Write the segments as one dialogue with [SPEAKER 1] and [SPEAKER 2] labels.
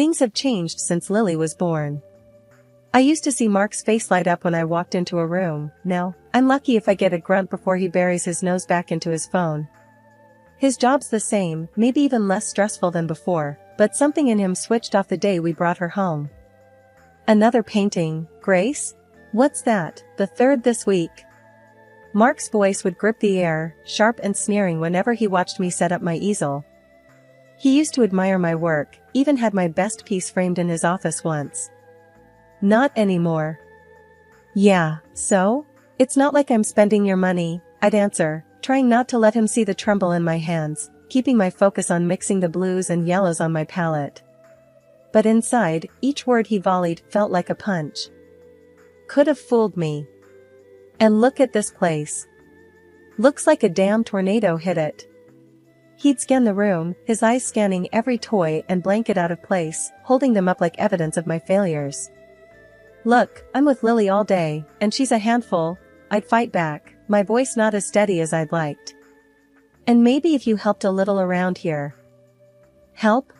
[SPEAKER 1] Things have changed since Lily was born. I used to see Mark's face light up when I walked into a room. Now, I'm lucky if I get a grunt before he buries his nose back into his phone. His job's the same, maybe even less stressful than before, but something in him switched off the day we brought her home. Another painting, Grace? What's that, the third this week? Mark's voice would grip the air, sharp and sneering whenever he watched me set up my easel. He used to admire my work, even had my best piece framed in his office once. Not anymore. Yeah, so? It's not like I'm spending your money, I'd answer, trying not to let him see the tremble in my hands, keeping my focus on mixing the blues and yellows on my palette. But inside, each word he volleyed felt like a punch. Could have fooled me. And look at this place. Looks like a damn tornado hit it. He'd scan the room, his eyes scanning every toy and blanket out of place, holding them up like evidence of my failures. Look, I'm with Lily all day, and she's a handful, I'd fight back, my voice not as steady as I'd liked. And maybe if you helped a little around here. Help?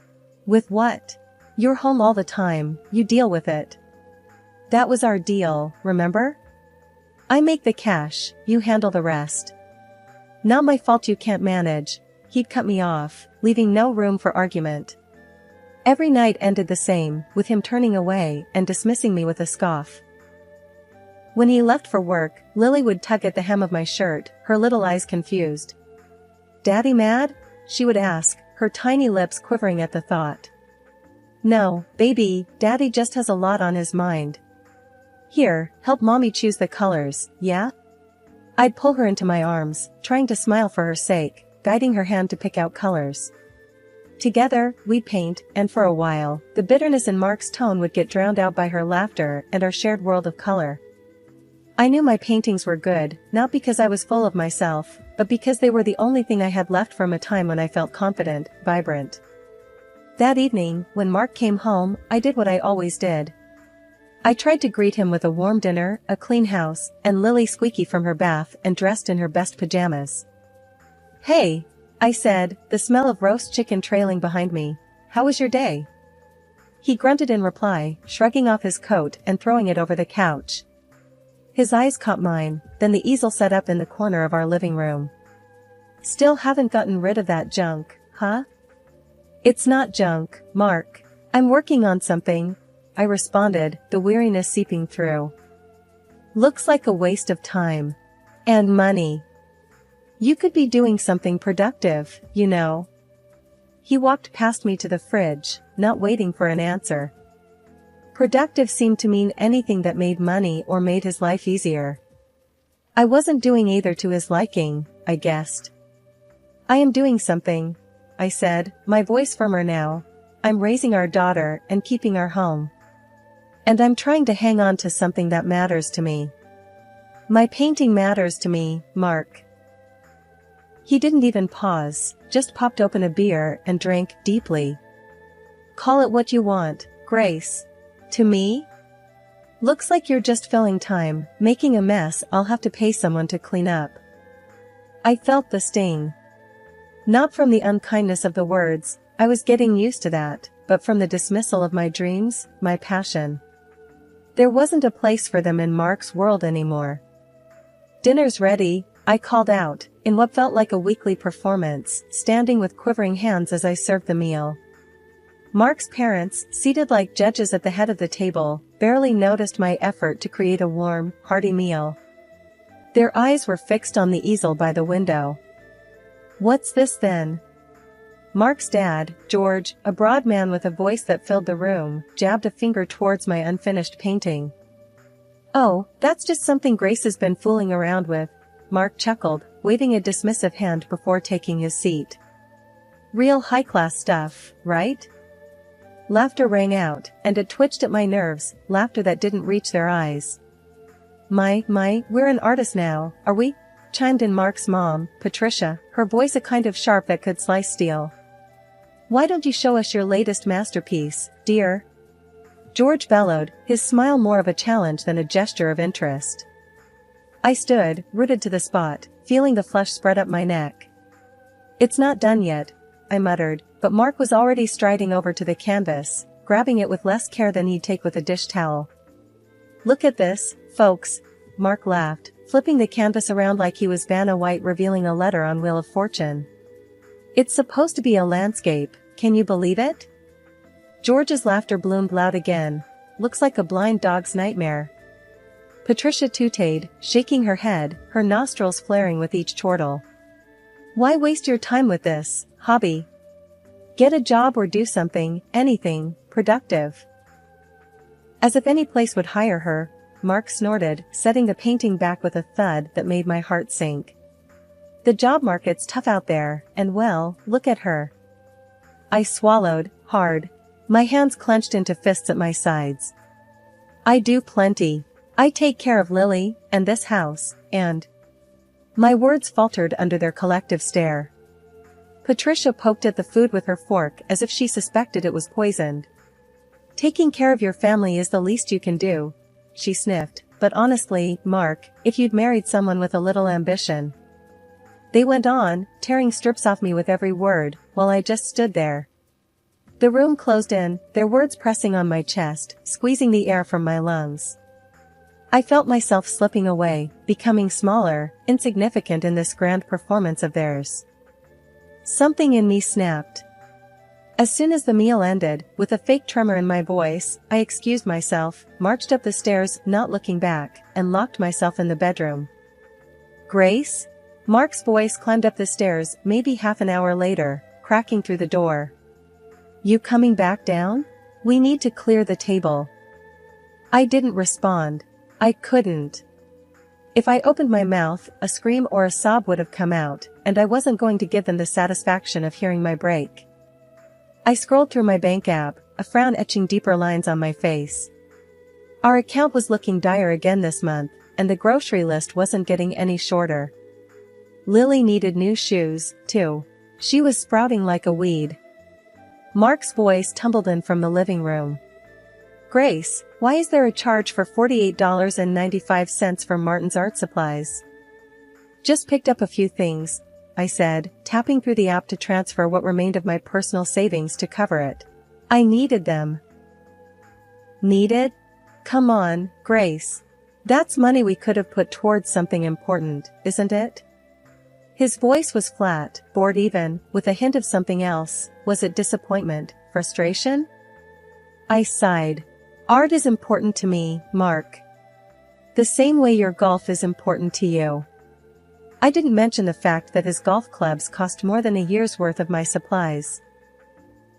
[SPEAKER 1] With what? You're home all the time, you deal with it. That was our deal, remember? I make the cash, you handle the rest. Not my fault you can't manage. He'd cut me off, leaving no room for argument. Every night ended the same, with him turning away and dismissing me with a scoff. When he left for work, Lily would tug at the hem of my shirt, her little eyes confused. Daddy mad? She would ask, her tiny lips quivering at the thought. No, baby, Daddy just has a lot on his mind. Here, help Mommy choose the colors, yeah? I'd pull her into my arms, trying to smile for her sake, guiding her hand to pick out colors. Together, we'd paint, and for a while, the bitterness in Mark's tone would get drowned out by her laughter and our shared world of color. I knew my paintings were good, not because I was full of myself, but because they were the only thing I had left from a time when I felt confident, vibrant. That evening, when Mark came home, I did what I always did. I tried to greet him with a warm dinner, a clean house, and Lily squeaky from her bath and dressed in her best pajamas. Hey, I said, the smell of roast chicken trailing behind me. How was your day? He grunted in reply, shrugging off his coat and throwing it over the couch. His eyes caught mine, then the easel set up in the corner of our living room. Still haven't gotten rid of that junk, huh? It's not junk, Mark. I'm working on something, I responded, the weariness seeping through. Looks like a waste of time. And money. You could be doing something productive, you know. He walked past me to the fridge, not waiting for an answer. Productive seemed to mean anything that made money or made his life easier. I wasn't doing either to his liking, I guessed. I am doing something, I said, my voice firmer now. I'm raising our daughter and keeping our home. And I'm trying to hang on to something that matters to me. My painting matters to me, Mark. He didn't even pause, just popped open a beer and drank deeply. Call it what you want, Grace. To me? Looks like you're just filling time, making a mess I'll have to pay someone to clean up. I felt the sting. Not from the unkindness of the words, I was getting used to that, but from the dismissal of my dreams, my passion. There wasn't a place for them in Mark's world anymore. Dinner's ready, I called out, in what felt like a weekly performance, standing with quivering hands as I served the meal. Mark's parents, seated like judges at the head of the table, barely noticed my effort to create a warm, hearty meal. Their eyes were fixed on the easel by the window. What's this then? Mark's dad, George, a broad man with a voice that filled the room, jabbed a finger towards my unfinished painting. Oh, that's just something Grace has been fooling around with, Mark chuckled, waving a dismissive hand before taking his seat. Real high-class stuff, right? Laughter rang out, and it twitched at my nerves, laughter that didn't reach their eyes. We're an artist now, are we? Chimed in Mark's mom, Patricia, her voice a kind of sharp that could slice steel. Why don't you show us your latest masterpiece, dear? George bellowed, his smile more of a challenge than a gesture of interest. I stood, rooted to the spot, feeling the flush spread up my neck. It's not done yet, I muttered, but Mark was already striding over to the canvas, grabbing it with less care than he'd take with a dish towel. "Look at this, folks," Mark laughed, flipping the canvas around like he was Vanna White revealing a letter on Wheel of Fortune. "It's supposed to be a landscape, can you believe it?" George's laughter bloomed loud again. "Looks like a blind dog's nightmare." Patricia tooted, shaking her head, her nostrils flaring with each chortle. "Why waste your time with this hobby? Get a job or do something, anything, productive." "As if any place would hire her," Mark snorted, setting the painting back with a thud that made my heart sink. "The job market's tough out there, and well, look at her." I swallowed, hard. My hands clenched into fists at my sides. "I do plenty. I take care of Lily, and this house, and—" My words faltered under their collective stare. Patricia poked at the food with her fork as if she suspected it was poisoned. "Taking care of your family is the least you can do," she sniffed, "but honestly, Mark, if you'd married someone with a little ambition." They went on, tearing strips off me with every word, while I just stood there. The room closed in, their words pressing on my chest, squeezing the air from my lungs. I felt myself slipping away, becoming smaller, insignificant in this grand performance of theirs. Something in me snapped. As soon as the meal ended, with a fake tremor in my voice, I excused myself, marched up the stairs, not looking back, and locked myself in the bedroom. "Grace?" Mark's voice climbed up the stairs, maybe half an hour later, cracking through the door. "You coming back down? We need to clear the table." I didn't respond. I couldn't. If I opened my mouth, a scream or a sob would have come out, and I wasn't going to give them the satisfaction of hearing my break. I scrolled through my bank app, a frown etching deeper lines on my face. Our account was looking dire again this month, and the grocery list wasn't getting any shorter. Lily needed new shoes, too. She was sprouting like a weed. Mark's voice tumbled in from the living room. "Grace, why is there a charge for $48.95 for Martin's art supplies?" "Just picked up a few things," I said, tapping through the app to transfer what remained of my personal savings to cover it. I needed them. Needed? Come on, Grace. That's money we could have put towards something important, isn't it? His voice was flat, bored even, with a hint of something else. Was it disappointment, frustration? I sighed. "Art is important to me, Mark. The same way your golf is important to you." I didn't mention the fact that his golf clubs cost more than a year's worth of my supplies.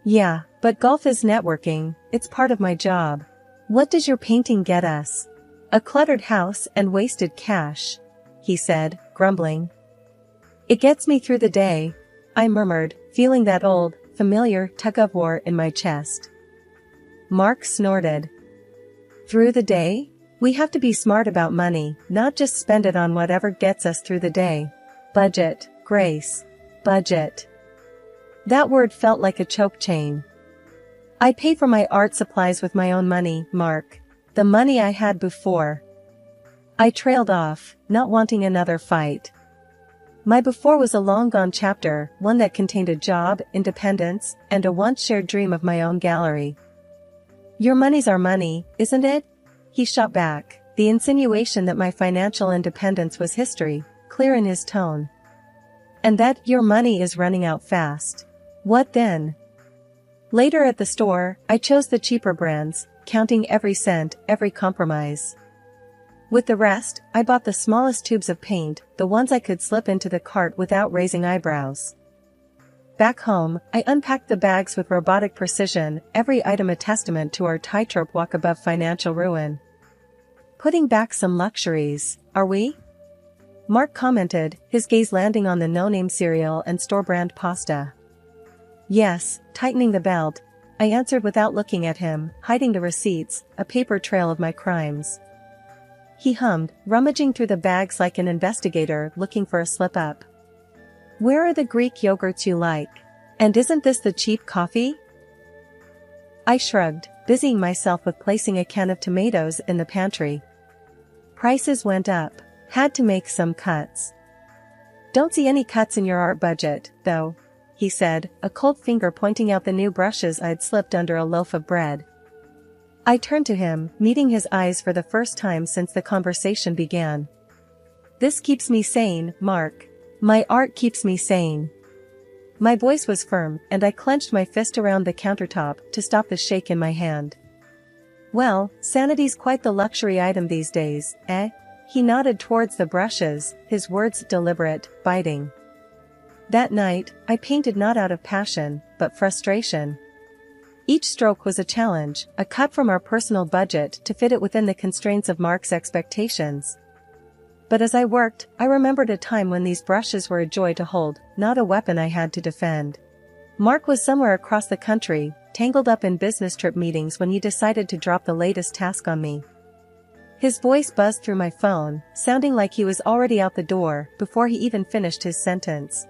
[SPEAKER 1] "Yeah, but golf is networking, it's part of my job. What does your painting get us?" "A cluttered house and wasted cash," he said, grumbling. "It gets me through the day," I murmured, feeling that old, familiar tug-of-war in my chest. Mark snorted. "Through the day? We have to be smart about money, not just spend it on whatever gets us through the day. Budget, Grace. Budget." That word felt like a choke chain. "I pay for my art supplies with my own money, Mark. The money I had before." I trailed off, not wanting another fight. My before was a long-gone chapter, one that contained a job, independence, and a once-shared dream of my own gallery. "Your money's our money, isn't it?" He shot back, the insinuation that my financial independence was history, clear in his tone. "And that your money is running out fast. What then?" Later at the store, I chose the cheaper brands, counting every cent, every compromise. With the rest, I bought the smallest tubes of paint, the ones I could slip into the cart without raising eyebrows. Back home, I unpacked the bags with robotic precision, every item a testament to our tightrope walk above financial ruin. "Putting back some luxuries, are we?" Mark commented, his gaze landing on the no-name cereal and store-brand pasta. "Yes, tightening the belt," I answered without looking at him, hiding the receipts, a paper trail of my crimes. He hummed, rummaging through the bags like an investigator looking for a slip-up. "Where are the Greek yogurts you like? And isn't this the cheap coffee?" I shrugged, busying myself with placing a can of tomatoes in the pantry. Prices went up. Had to make some cuts. "Don't see any cuts in your art budget, though," he said, a cold finger pointing out the new brushes I'd slipped under a loaf of bread. I turned to him, meeting his eyes for the first time since the conversation began. This keeps me sane, Mark. My art keeps me sane. My voice was firm, and I clenched my fist around the countertop to stop the shake in my hand. Well, sanity's quite the luxury item these days, eh? He nodded towards the brushes, his words deliberate, biting. That night, I painted not out of passion, but frustration. Each stroke was a challenge, a cut from our personal budget to fit it within the constraints of Mark's expectations. But as I worked, I remembered a time when these brushes were a joy to hold, not a weapon I had to defend. Mark was somewhere across the country, tangled up in business trip meetings when he decided to drop the latest task on me. His voice buzzed through my phone, sounding like he was already out the door before he even finished his sentence.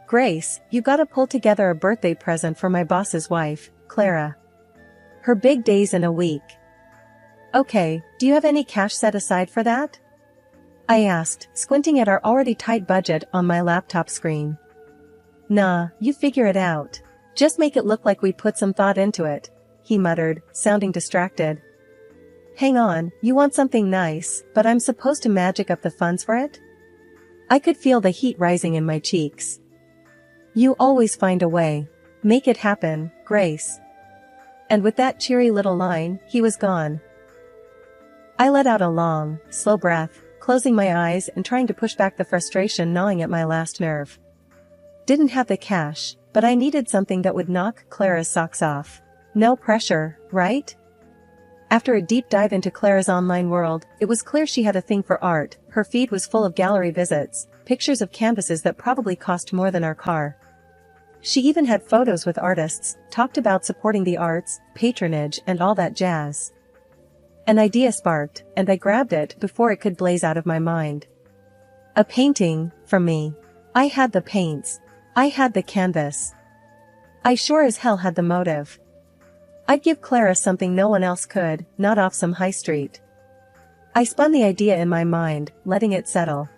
[SPEAKER 1] Grace, you gotta pull together a birthday present for my boss's wife, Clara. Her big day's in a week. Okay, do you have any cash set aside for that? I asked, squinting at our already tight budget on my laptop screen. Nah, you figure it out. Just make it look like we put some thought into it, he muttered, sounding distracted. Hang on, you want something nice, but I'm supposed to magic up the funds for it? I could feel the heat rising in my cheeks. You always find a way. Make it happen, Grace. And with that cheery little line, he was gone. I let out a long, slow breath, closing my eyes and trying to push back the frustration gnawing at my last nerve. Didn't have the cash, but I needed something that would knock Clara's socks off. No pressure, right? After a deep dive into Clara's online world, it was clear she had a thing for art. Her feed was full of gallery visits, pictures of canvases that probably cost more than our car. She even had photos with artists, talked about supporting the arts, patronage, and all that jazz. An idea sparked, and I grabbed it before it could blaze out of my mind. A painting, from me. I had the paints. I had the canvas. I sure as hell had the motive. I'd give Clara something no one else could, not off some high street. I spun the idea in my mind, letting it settle.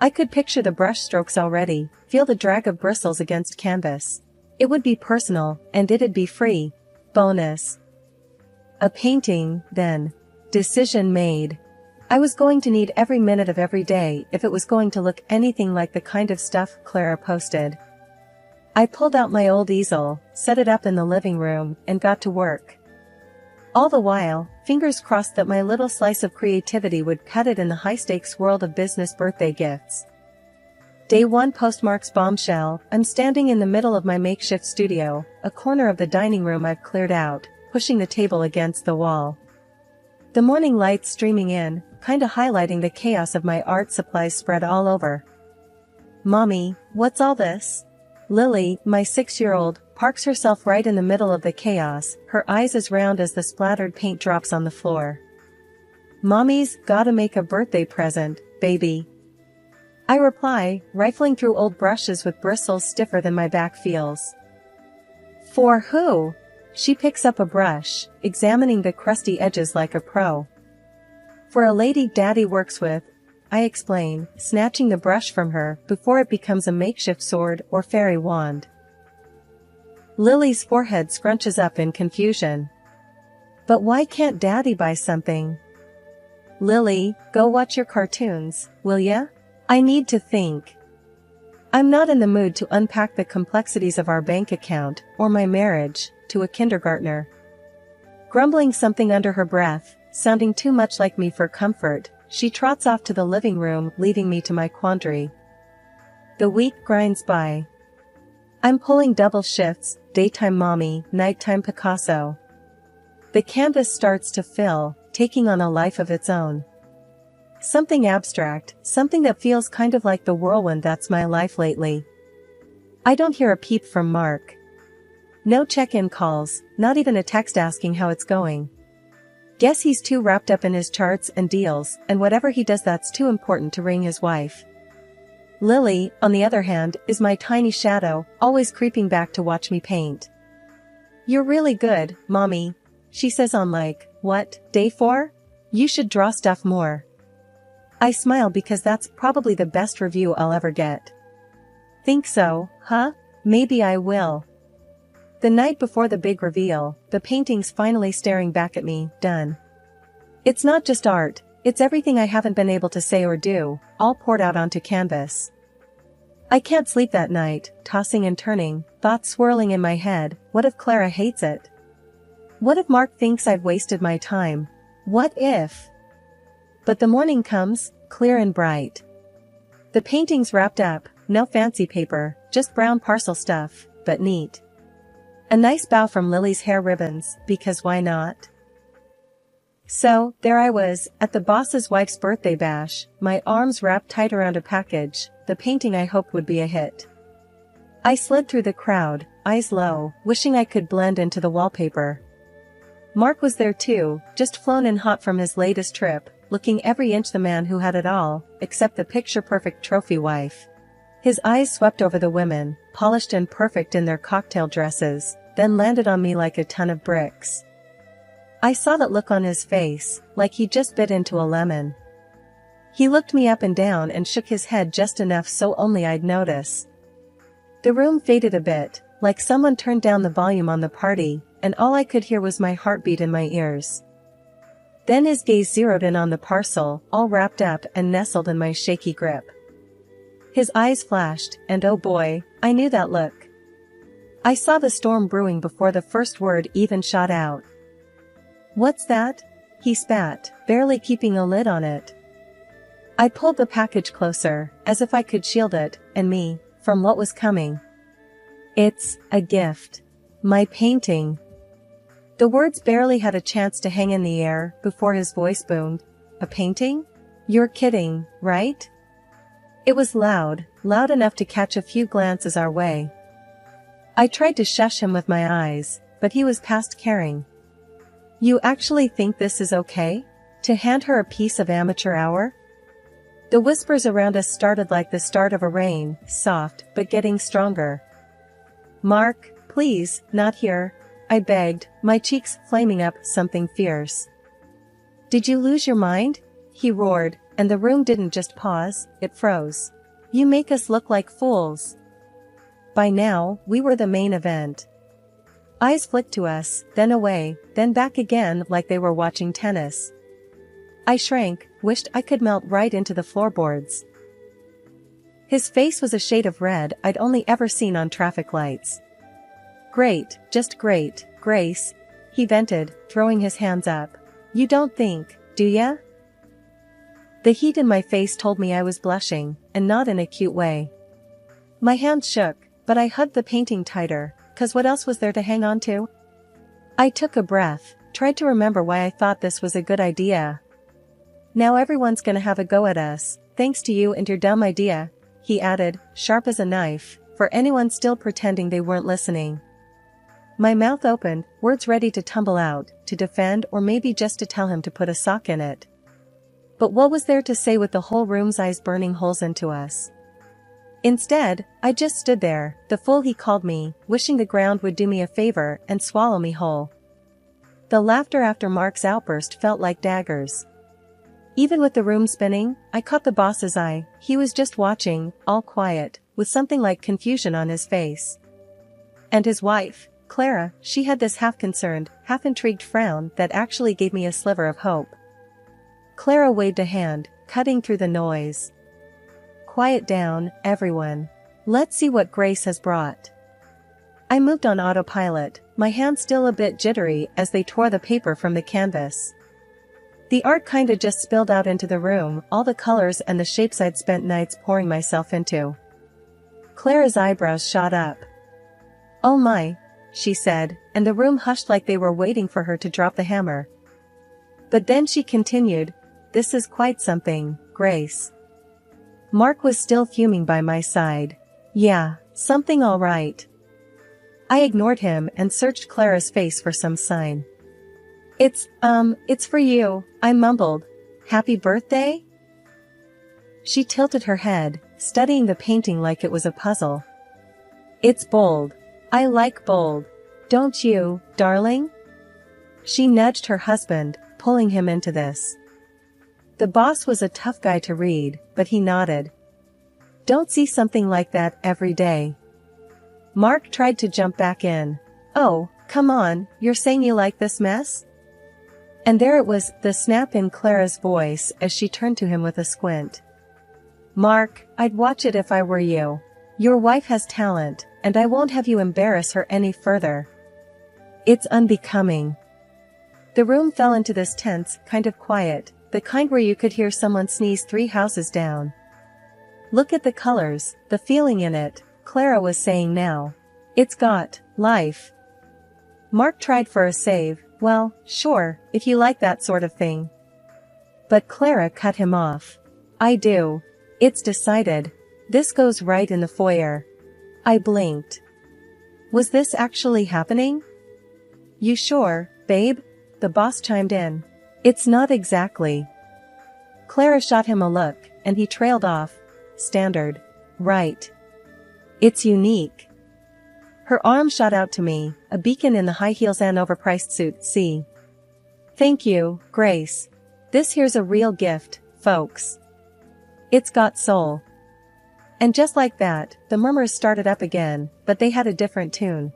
[SPEAKER 1] I could picture the brush strokes already, feel the drag of bristles against canvas. It would be personal, and it'd be free. Bonus. A painting, then. Decision made. I was going to need every minute of every day if it was going to look anything like the kind of stuff Clara posted. I pulled out my old easel, set it up in the living room, and got to work. All the while, fingers crossed that my little slice of creativity would cut it in the high-stakes world of business birthday gifts. Day 1 postmarks bombshell. I'm standing in the middle of my makeshift studio, a corner of the dining room I've cleared out, pushing the table against the wall. The morning light streaming in, kinda highlighting the chaos of my art supplies spread all over. Mommy, what's all this? Lily, my 6-year-old, parks herself right in the middle of the chaos, her eyes as round as the splattered paint drops on the floor. Mommy's gotta make a birthday present, baby. I reply, rifling through old brushes with bristles stiffer than my back feels. For who? She picks up a brush, examining the crusty edges like a pro. For a lady Daddy works with, I explain, snatching the brush from her before it becomes a makeshift sword or fairy wand. Lily's forehead scrunches up in confusion. But why can't Daddy buy something? Lily, go watch your cartoons, will ya? I need to think. I'm not in the mood to unpack the complexities of our bank account or my marriage to a kindergartner. Grumbling something under her breath, sounding too much like me for comfort, she trots off to the living room, leaving me to my quandary. The week grinds by. I'm pulling double shifts, daytime mommy, nighttime Picasso. The canvas starts to fill, taking on a life of its own. Something abstract, something that feels kind of like the whirlwind that's my life lately. I don't hear a peep from Mark. No check-in calls, not even a text asking how it's going. Guess he's too wrapped up in his charts and deals, and whatever he does that's too important to ring his wife. Lily, on the other hand, is my tiny shadow, always creeping back to watch me paint. You're really good, Mommy, she says on what, day 4? You should draw stuff more. I smile because that's probably the best review I'll ever get. Think so, huh? Maybe I will. The night before the big reveal, the painting's finally staring back at me, done. It's not just art, it's everything I haven't been able to say or do, all poured out onto canvas. I can't sleep that night, tossing and turning, thoughts swirling in my head. What if Clara hates it? What if Mark thinks I've wasted my time? What if? But the morning comes, clear and bright. The painting's wrapped up, no fancy paper, just brown parcel stuff, but neat. A nice bow from Lily's hair ribbons, because why not? So, there I was, at the boss's wife's birthday bash, my arms wrapped tight around a package, the painting I hoped would be a hit. I slid through the crowd, eyes low, wishing I could blend into the wallpaper. Mark was there too, just flown in hot from his latest trip, looking every inch the man who had it all, except the picture-perfect trophy wife. His eyes swept over the women, polished and perfect in their cocktail dresses, then landed on me like a ton of bricks. I saw that look on his face, like he just bit into a lemon. He looked me up and down and shook his head just enough so only I'd notice. The room faded a bit, like someone turned down the volume on the party, and all I could hear was my heartbeat in my ears. Then his gaze zeroed in on the parcel, all wrapped up and nestled in my shaky grip. His eyes flashed, and oh boy, I knew that look. I saw the storm brewing before the first word even shot out. "What's that?" he spat, barely keeping a lid on it. I pulled the package closer, as if I could shield it, and me, from what was coming. "It's a gift. My painting." The words barely had a chance to hang in the air before his voice boomed. "A painting? You're kidding, right?" It was loud enough to catch a few glances our way. I tried to shush him with my eyes, but he was past caring. "You actually think this is okay? To hand her a piece of amateur hour?" The whispers around us started like the start of a rain, soft, but getting stronger. "Mark, please, not here," I begged, my cheeks flaming up something fierce. "Did you lose your mind?" he roared, and the room didn't just pause, it froze. "You make us look like fools." By now, we were the main event. Eyes flicked to us, then away, then back again like they were watching tennis. I shrank, wished I could melt right into the floorboards. His face was a shade of red I'd only ever seen on traffic lights. "Great, just great, Grace," he vented, throwing his hands up. "You don't think, do ya?" The heat in my face told me I was blushing, and not in a cute way. My hands shook, but I hugged the painting tighter, 'cause what else was there to hang on to? I took a breath, tried to remember why I thought this was a good idea. "Now everyone's gonna have a go at us, thanks to you and your dumb idea," he added, sharp as a knife, for anyone still pretending they weren't listening. My mouth opened, words ready to tumble out, to defend or maybe just to tell him to put a sock in it. But what was there to say with the whole room's eyes burning holes into us? Instead, I just stood there, the fool he called me, wishing the ground would do me a favor and swallow me whole. The laughter after Mark's outburst felt like daggers. Even with the room spinning, I caught the boss's eye. He was just watching, all quiet, with something like confusion on his face. And his wife, Clara, she had this half-concerned, half-intrigued frown that actually gave me a sliver of hope. Clara waved a hand, cutting through the noise. "Quiet down, everyone. Let's see what Grace has brought." I moved on autopilot, my hands still a bit jittery as they tore the paper from the canvas. The art kinda just spilled out into the room, all the colors and the shapes I'd spent nights pouring myself into. Clara's eyebrows shot up. "Oh my," she said, and the room hushed like they were waiting for her to drop the hammer. But then she continued, "This is quite something, Grace." Mark was still fuming by my side. "Yeah, something all right." I ignored him and searched Clara's face for some sign. It's for you," I mumbled. "Happy birthday?" She tilted her head, studying the painting like it was a puzzle. "It's bold. I like bold. Don't you, darling?" She nudged her husband, pulling him into this. The boss was a tough guy to read, but he nodded. "Don't see something like that every day." Mark tried to jump back in. Oh, come on, you're saying you like this mess? And there it was, the snap in Clara's voice as she turned to him with a squint. Mark, I'd watch it if I were you. Your wife has talent, and I won't have you embarrass her any further. It's unbecoming. The room fell into this tense kind of quiet, the kind where you could hear someone sneeze 3 houses down. Look at the colors, the feeling in it, Clara was saying now. It's got life. Mark tried for a save. Well, sure, if you like that sort of thing. But Clara cut him off. I do. It's decided. This goes right in the foyer. I blinked. Was this actually happening? You sure, babe? The boss chimed in. It's not exactly. Clara shot him a look, and he trailed off. Standard. Right. It's unique. Her arm shot out to me, a beacon in the high heels and overpriced suit, see? Thank you, Grace. This here's a real gift, folks. It's got soul. And just like that, the murmurs started up again, but they had a different tune.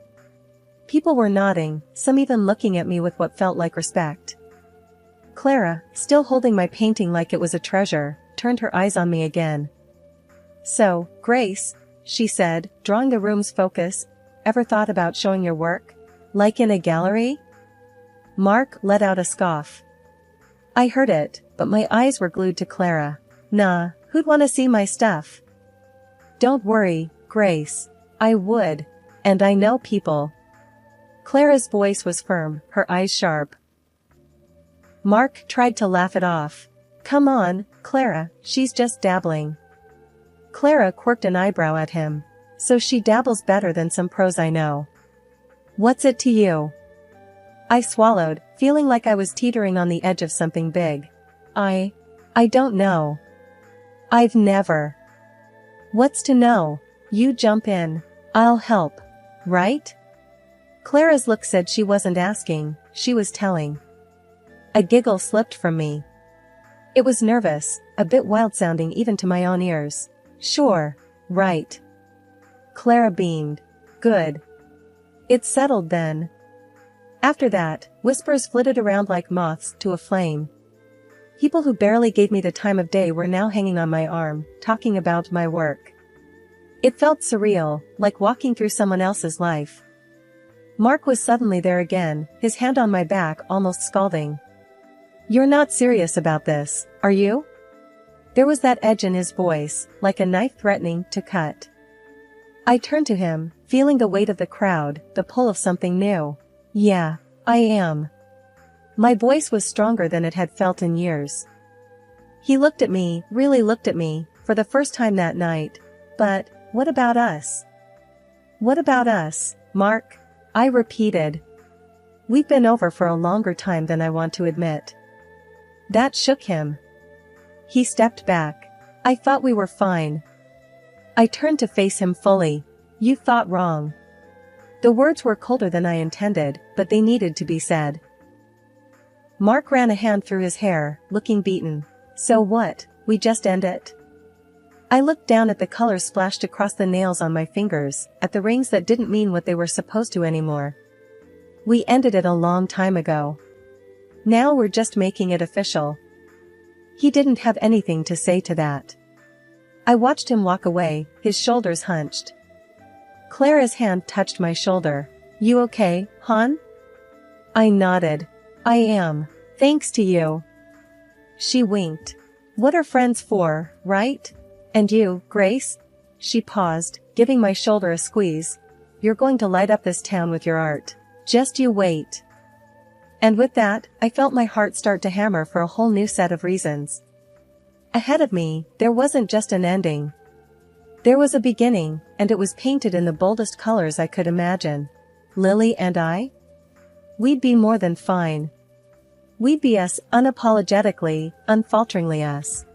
[SPEAKER 1] People were nodding, some even looking at me with what felt like respect. Clara, still holding my painting like it was a treasure, turned her eyes on me again. So, Grace, she said, drawing the room's focus, ever thought about showing your work? Like in a gallery? Mark let out a scoff. I heard it, but my eyes were glued to Clara. Nah, who'd want to see my stuff? Don't worry, Grace. I would. And I know people. Clara's voice was firm, her eyes sharp. Mark tried to laugh it off. Come on, Clara, she's just dabbling. Clara quirked an eyebrow at him. So she dabbles better than some pros I know. What's it to you? I swallowed, feeling like I was teetering on the edge of something big. I don't know. I've never. What's to know? You jump in. I'll help. Right? Clara's look said she wasn't asking, she was telling. A giggle slipped from me. It was nervous, a bit wild-sounding even to my own ears. Sure. Right. Clara beamed. Good. It's settled then. After that, whispers flitted around like moths to a flame. People who barely gave me the time of day were now hanging on my arm, talking about my work. It felt surreal, like walking through someone else's life. Mark was suddenly there again, his hand on my back almost scalding. You're not serious about this, are you? There was that edge in his voice, like a knife threatening to cut. I turned to him, feeling the weight of the crowd, the pull of something new. Yeah, I am. My voice was stronger than it had felt in years. He looked at me, really looked at me, for the first time that night. But, what about us? What about us, Mark? I repeated. We've been over for a longer time than I want to admit. That shook him. He stepped back. I thought we were fine. I turned to face him fully. You thought wrong. The words were colder than I intended, but they needed to be said. Mark ran a hand through his hair, looking beaten. So what, we just end it? I looked down at the color splashed across the nails on my fingers, at the rings that didn't mean what they were supposed to anymore. We ended it a long time ago. Now we're just making it official. He didn't have anything to say to that. I watched him walk away, his shoulders hunched. Clara's hand touched my shoulder. You okay, hon? I nodded. I am. Thanks to you. She winked. What are friends for, right? And you, Grace? She paused, giving my shoulder a squeeze. You're going to light up this town with your art. Just you wait. And with that, I felt my heart start to hammer for a whole new set of reasons. Ahead of me, there wasn't just an ending. There was a beginning, and it was painted in the boldest colors I could imagine. Lily and I? We'd be more than fine. We'd be us, unapologetically, unfalteringly us.